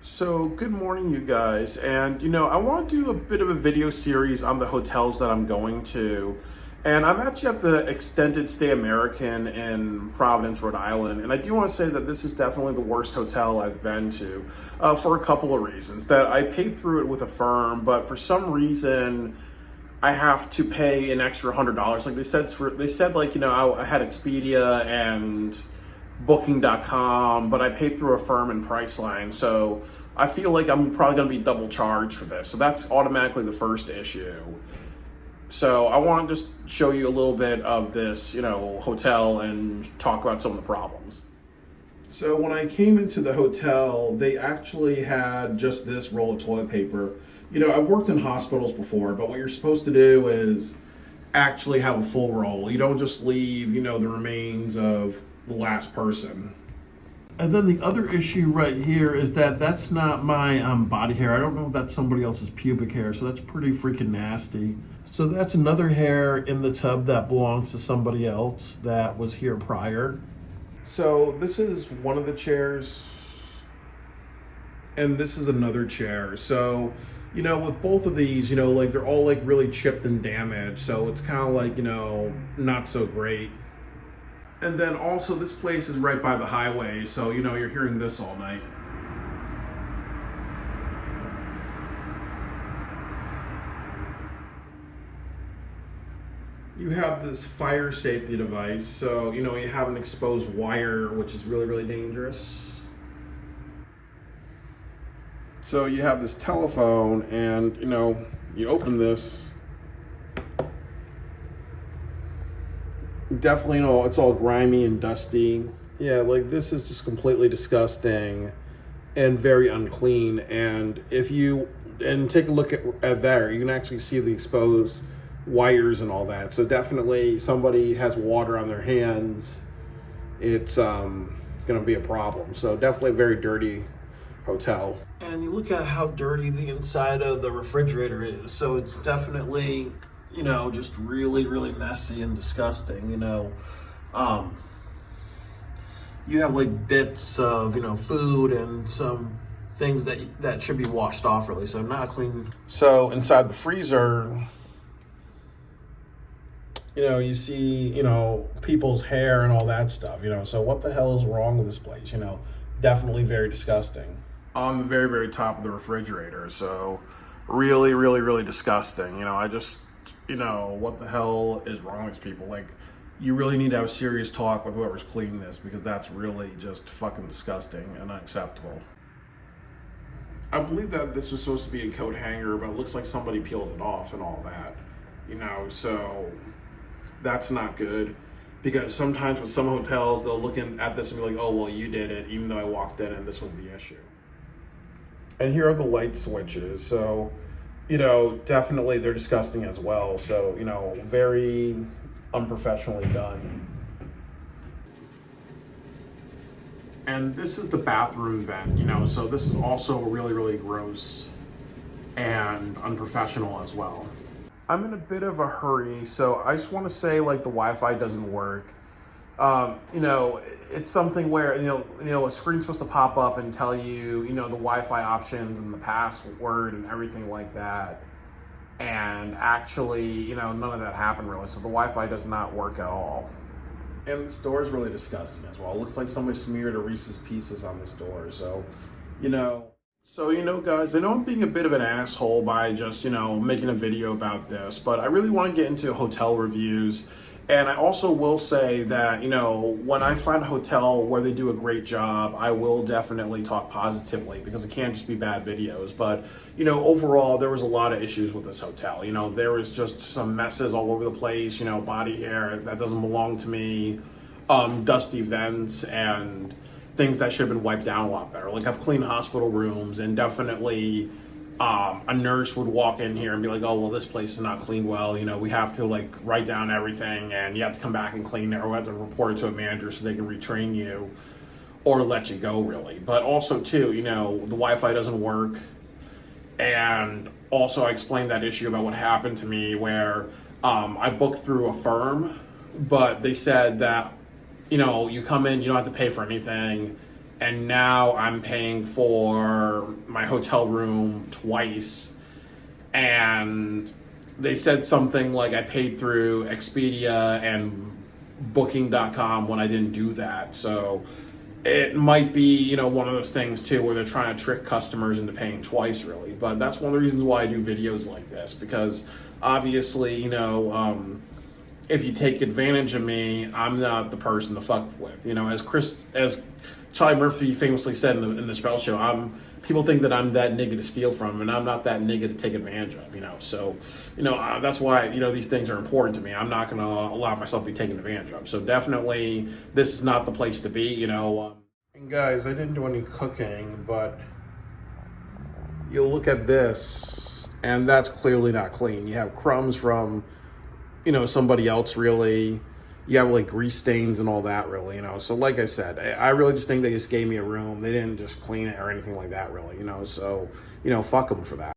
So, good morning, you guys. And, I want to do a bit of a video series on the hotels that I'm going to. And I'm actually at the Extended Stay American in Providence, Rhode Island. And I do want to say that this is definitely the worst hotel I've been to for a couple of reasons. That I paid through it with a firm, but for some reason, I have to pay an extra $100. Like they said, I had Expedia and Booking.com, but I paid through a firm in Priceline, so I feel like I'm probably going to be double charged for this. So that's automatically the first issue. So I want to just show you a little bit of this, hotel and talk about some of the problems. So when I came into the hotel, they actually had just this roll of toilet paper. I've worked in hospitals before, but what you're supposed to do is actually have a full roll. You don't just leave, the remains of the last person. And then the other issue right here is that that's not my body hair. I don't know if that's somebody else's pubic hair, so that's pretty freaking nasty. So that's another hair in the tub that belongs to somebody else that was here prior. So this is one of the chairs, and this is another chair. So, with both of these, they're all really chipped and damaged. So it's kind of not so great. And then also this place is right by the highway, so you're hearing this all night. You have this fire safety device, so you have an exposed wire, which is really, really dangerous. So you have this telephone, and you open this. Definitely, it's all grimy and dusty. Yeah, this is just completely disgusting and very unclean. And take a look at there, you can actually see the exposed wires and all that. So definitely somebody has water on their hands. It's going to be a problem. So definitely a very dirty hotel. And you look at how dirty the inside of the refrigerator is. So it's definitely just really, really messy and disgusting. You have bits of, food and some things that should be washed off really. So not clean. So inside the freezer, you see, people's hair and all that stuff, so what the hell is wrong with this place? Definitely very disgusting. On the very, very top of the refrigerator. So really, really, really disgusting. I just, what the hell is wrong with people? You really need to have a serious talk with whoever's cleaning this, because that's really just fucking disgusting and unacceptable. I believe that this was supposed to be a coat hanger, but it looks like somebody peeled it off and all that, so that's not good, because sometimes with some hotels, they'll look at this and be like, oh, well, you did it, even though I walked in and this was the issue. And here are the light switches. So definitely they're disgusting as well. So, very unprofessionally done. And this is the bathroom vent, so this is also really, really gross and unprofessional as well. I'm in a bit of a hurry, so I just want to say the Wi-Fi doesn't work. It's something where, a screen's supposed to pop up and tell you, the Wi-Fi options and the password and everything like that. And actually, none of that happened really. So the Wi-Fi does not work at all. And this door is really disgusting as well. It looks like somebody smeared a Reese's Pieces on this door. So, guys, I know I'm being a bit of an asshole by just, making a video about this, but I really want to get into hotel reviews. And I also will say that, when I find a hotel where they do a great job, I will definitely talk positively, because it can't just be bad videos. But, overall, there was a lot of issues with this hotel. There was just some messes all over the place, body hair that doesn't belong to me, dusty vents, and things that should have been wiped down a lot better. I've cleaned hospital rooms, and definitely a nurse would walk in here and be like, oh, well, this place is not cleaned well. We have to write down everything, and you have to come back and clean it, or we have to report it to a manager so they can retrain you or let you go, really. But also, too, the Wi-Fi doesn't work. And also, I explained that issue about what happened to me where I booked through a firm, but they said that, you come in, you don't have to pay for anything. and now I'm paying for my hotel room twice. And they said something like I paid through Expedia and Booking.com when I didn't do that. So it might be, you know, one of those things too where they're trying to trick customers into paying twice, really. But that's one of the reasons why I do videos like this, because obviously, you know, if you take advantage of me, I'm not the person to fuck with. You know, as Charlie Murphy famously said in the Spell Show, people think that I'm that nigga to steal from, and I'm not that nigga to take advantage of. You know, so you know that's why, you know, these things are important to me. I'm not going to allow myself to be taken advantage of. So definitely, this is not the place to be. You know, and guys, I didn't do any cooking, but you'll look at this, and that's clearly not clean. You have crumbs from, you know, somebody else, really. You have like grease stains and all that, really, you know. So like I said, I really just think they just gave me a room. They didn't just clean it or anything like that, really, you know. So, you know, fuck them for that.